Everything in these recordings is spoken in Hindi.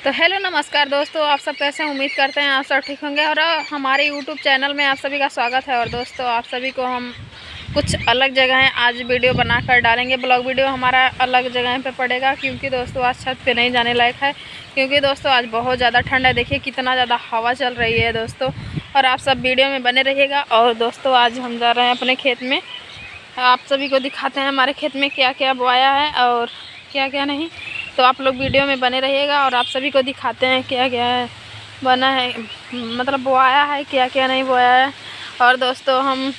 तो हेलो नमस्कार दोस्तों, आप सब कैसे हैं? उम्मीद करते हैं आप सब ठीक होंगे। और हमारे यूट्यूब चैनल में आप सभी का स्वागत है। और दोस्तों, आप सभी को हम कुछ अलग जगह आज वीडियो बनाकर डालेंगे। ब्लॉग वीडियो हमारा अलग जगह पे पड़ेगा क्योंकि दोस्तों आज छत पे नहीं जाने लायक है, क्योंकि दोस्तों आज बहुत ज़्यादा ठंड है। देखिए कितना ज़्यादा हवा चल रही है दोस्तों। और आप सब वीडियो में बने रहिएगा। और दोस्तों आज हम जा रहे हैं अपने खेत में, आप सभी को दिखाते हैं हमारे खेत में क्या क्या बोया है और क्या क्या नहीं। तो आप लोग वीडियो में बने रहिएगा और आप सभी को दिखाते हैं क्या क्या है बना है, मतलब बोया है क्या क्या नहीं बोया है। और दोस्तों हम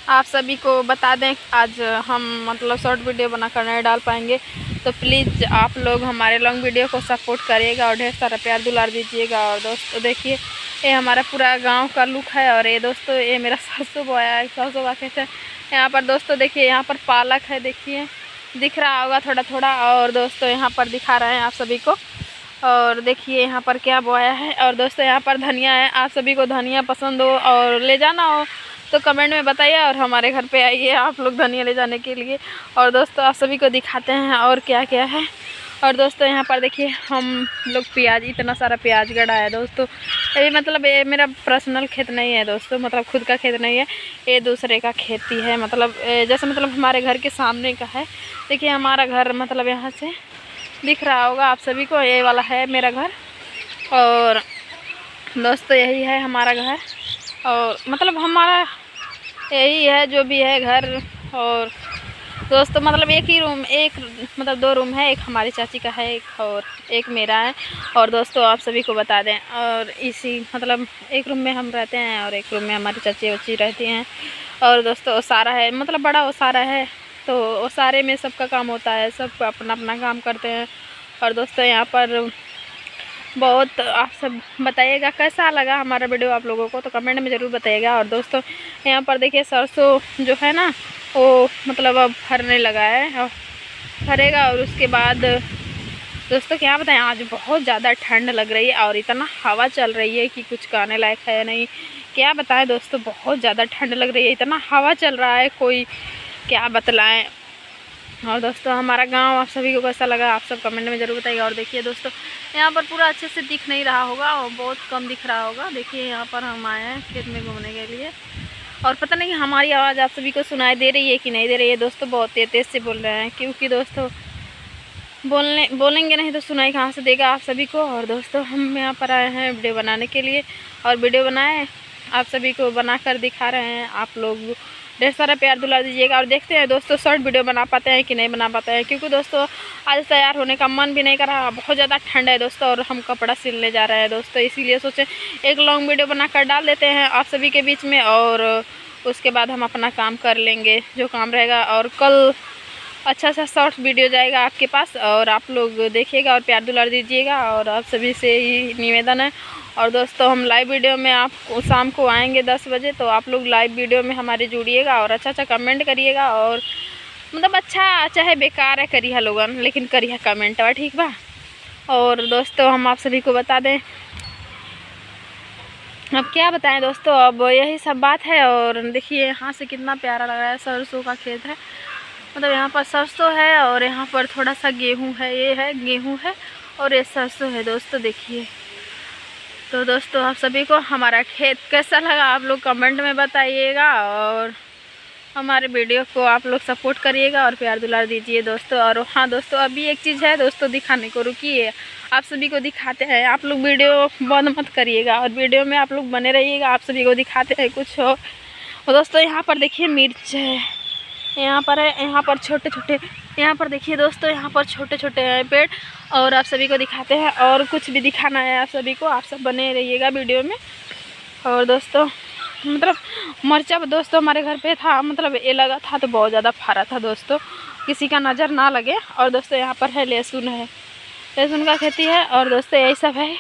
आप सभी को बता दें आज हम मतलब शॉर्ट वीडियो बनाकर नहीं डाल पाएंगे, तो प्लीज़ आप लोग हमारे लॉन्ग वीडियो को सपोर्ट करिएगा और ढेर सारा प्यार दुलार दीजिएगा। और दोस्तों देखिए ये हमारा पूरा गांव का लुक है। और ये दोस्तों ये मेरा सरसों बोया है, सरसों का खेत है। यहाँ पर दोस्तों देखिए यहाँ पर पालक है, देखिए दिख रहा होगा थोड़ा थोड़ा। और दोस्तों यहाँ पर दिखा रहे हैं आप सभी को। और देखिए यहाँ पर क्या बोया है। और दोस्तों यहाँ पर धनिया है। आप सभी को धनिया पसंद हो और ले जाना हो तो कमेंट में बताइए और हमारे घर पे आइए आप लोग धनिया ले जाने के लिए। और दोस्तों आप सभी को दिखाते हैं और क्या क्या है। और दोस्तों यहाँ पर देखिए हम लोग प्याज, इतना सारा प्याज गड़ा है दोस्तों। ये मतलब ये मेरा पर्सनल खेत नहीं है दोस्तों, मतलब खुद का खेत नहीं है, ये दूसरे का खेती है। मतलब जैसे मतलब हमारे घर के सामने का है। देखिए हमारा घर मतलब यहाँ से दिख रहा होगा आप सभी को, ये वाला है मेरा घर। और दोस्तों यही है हमारा घर। और मतलब हमारा यही है जो भी है घर। और दोस्तों मतलब एक ही रूम, एक मतलब दो रूम है, एक हमारी चाची का है एक और एक मेरा है। और दोस्तों आप सभी को बता दें और इसी मतलब एक रूम में हम रहते हैं और एक रूम में हमारी चाची बच्ची रहती हैं। और दोस्तों ओसारा है, मतलब बड़ा ओसारा है, तो ओसारे में सबका काम होता है, सब अपना अपना काम करते हैं। और दोस्तों यहाँ पर बहुत आप सब बताइएगा कैसा लगा हमारा वीडियो आप लोगों को, तो कमेंट में ज़रूर बताइएगा। और दोस्तों यहाँ पर देखिए सरसों जो है ना वो मतलब अब फरने लगा है और फरेगा। और उसके बाद दोस्तों क्या बताएं, आज बहुत ज़्यादा ठंड लग रही है और इतना हवा चल रही है कि कुछ कहने लायक है नहीं। क्या बताएं दोस्तों, बहुत ज़्यादा ठंड लग रही है, इतना हवा चल रहा है कोई क्या बतलाएं। और दोस्तों हमारा गांव आप सभी को कैसा लगा आप सब कमेंट में ज़रूर बताइएगा। और देखिए दोस्तों यहाँ पर पूरा अच्छे से दिख नहीं रहा होगा और बहुत कम दिख रहा होगा। देखिए यहाँ पर हम आए हैं खेत में घूमने के लिए। और पता नहीं हमारी आवाज़ आप सभी को सुनाई दे रही है कि नहीं दे रही है दोस्तों। बहुत तेज़ से बोल रहे हैं क्योंकि दोस्तों बोलेंगे नहीं तो सुनाई कहाँ से देगा आप सभी को। और दोस्तों हम यहाँ पर आए हैं वीडियो बनाने के लिए और वीडियो बनाए आप सभी को बनाकर दिखा रहे हैं। आप लोग ढेर सारा प्यार दुला दीजिएगा। और देखते हैं दोस्तों शॉर्ट वीडियो बना पाते हैं कि नहीं बना पाते हैं, क्योंकि दोस्तों आज तैयार होने का मन भी नहीं कर रहा, बहुत ज़्यादा ठंड है दोस्तों। और हम कपड़ा सिलने जा रहे हैं दोस्तों, इसीलिए सोचे एक लॉन्ग वीडियो बनाकर डाल देते हैं आप सभी के बीच में। और उसके बाद हम अपना काम कर लेंगे जो काम रहेगा। और कल अच्छा सा शॉर्ट वीडियो जाएगा आपके पास और आप लोग देखिएगा और प्यार दुलार दीजिएगा। और आप सभी से ही निवेदन है। और दोस्तों हम लाइव वीडियो में आप शाम को आएंगे 10 बजे, तो आप लोग लाइव वीडियो में हमारे जुड़िएगा और अच्छा अच्छा कमेंट करिएगा। और मतलब अच्छा चाहे बेकार है करिए लोगन, लेकिन करिए कमेंट बा, ठीक बा। और दोस्तों हम आप सभी को बता दें, अब क्या बताएं दोस्तों, अब यही सब बात है। और देखिए यहाँ से कितना प्यारा लग रहा है, सरसों का खेत है। मतलब यहाँ पर सरसों है और यहाँ पर थोड़ा सा गेहूँ है, ये है गेहूँ है और ये सरसों है दोस्तों देखिए। तो दोस्तों आप सभी को हमारा खेत कैसा लगा आप लोग कमेंट में बताइएगा। और हमारे वीडियो को आप लोग सपोर्ट करिएगा और प्यार दुलार दीजिए दोस्तों। और हाँ दोस्तों अभी एक चीज़ है दोस्तों दिखाने को, रुकिए आप सभी को दिखाते हैं। आप लोग वीडियो बंद मत करिएगा और वीडियो में आप लोग बने रहिएगा, आप सभी को दिखाते हैं कुछ और दोस्तों यहाँ पर देखिए मिर्च है, यहाँ पर है, यहाँ पर छोटे छोटे, यहाँ पर देखिए दोस्तों यहाँ पर छोटे छोटे हैं पेड़। और आप सभी को दिखाते हैं और कुछ भी दिखाना है आप सभी को, आप सब बने रहिएगा वीडियो में। और दोस्तों मतलब मरचा दोस्तों हमारे घर पे था, मतलब ये लगा था तो बहुत ज़्यादा फरा था दोस्तों, किसी का नज़र ना लगे। और दोस्तों यहाँ पर है लहसुन है, लहसुन का खेती है। और दोस्तों यही सब है,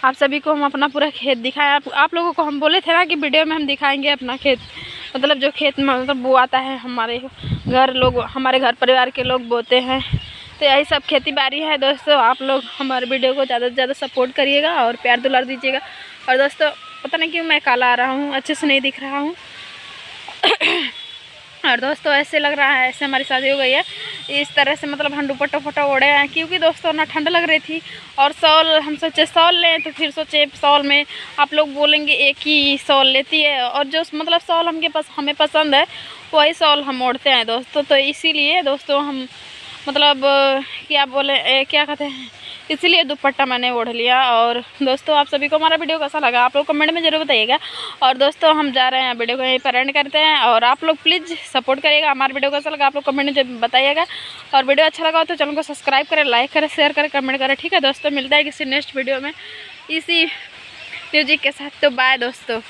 आप सभी को हम अपना पूरा खेत दिखाएं। आप लोगों को हम बोले थे ना कि वीडियो में हम दिखाएंगे अपना खेत, मतलब जो खेत मतलब बोआता है हमारे घर लोग, हमारे घर परिवार के लोग बोते हैं। तो यही सब खेती बाड़ी है दोस्तों। आप लोग हमारे वीडियो को ज़्यादा से ज़्यादा सपोर्ट करिएगा और प्यार दुलार दीजिएगा। और दोस्तों पता नहीं क्यों मैं काला आ रहा हूँ, अच्छे से नहीं दिख रहा हूँ और दोस्तों ऐसे लग रहा है ऐसे हमारी शादी हो गई है। इस तरह से मतलब हम दुपट्टा फटा ओढ़े हैं, क्योंकि दोस्तों ना ठंड लग रही थी। और शॉल हम सोचे शॉल लें, तो फिर सोचे शॉल में आप लोग बोलेंगे एक ही शॉल लेती है, और जो मतलब शॉल हमें पसंद है वही शॉल हम ओढ़ते हैं दोस्तों। तो इसीलिए दोस्तों हम मतलब क्या बोले क्या कहते हैं, इसीलिए दुपट्टा मैंने ओढ़ लिया। और दोस्तों आप सभी को हमारा वीडियो कैसा लगा आप लोग कमेंट में ज़रूर बताइएगा। और दोस्तों हम जा रहे हैं, वीडियो को यहीं पर एंड करते हैं। और आप लोग प्लीज़ सपोर्ट करिएगा, हमारा वीडियो कैसा लगा आप लोग कमेंट में बताइएगा। और वीडियो अच्छा लगा तो चैनल को सब्सक्राइब करें, लाइक करें, शेयर करें, कमेंट करें। ठीक है दोस्तों, मिलता है किसी नेक्स्ट वीडियो में इसी म्यूजिक के साथ। तो बाय दोस्तों।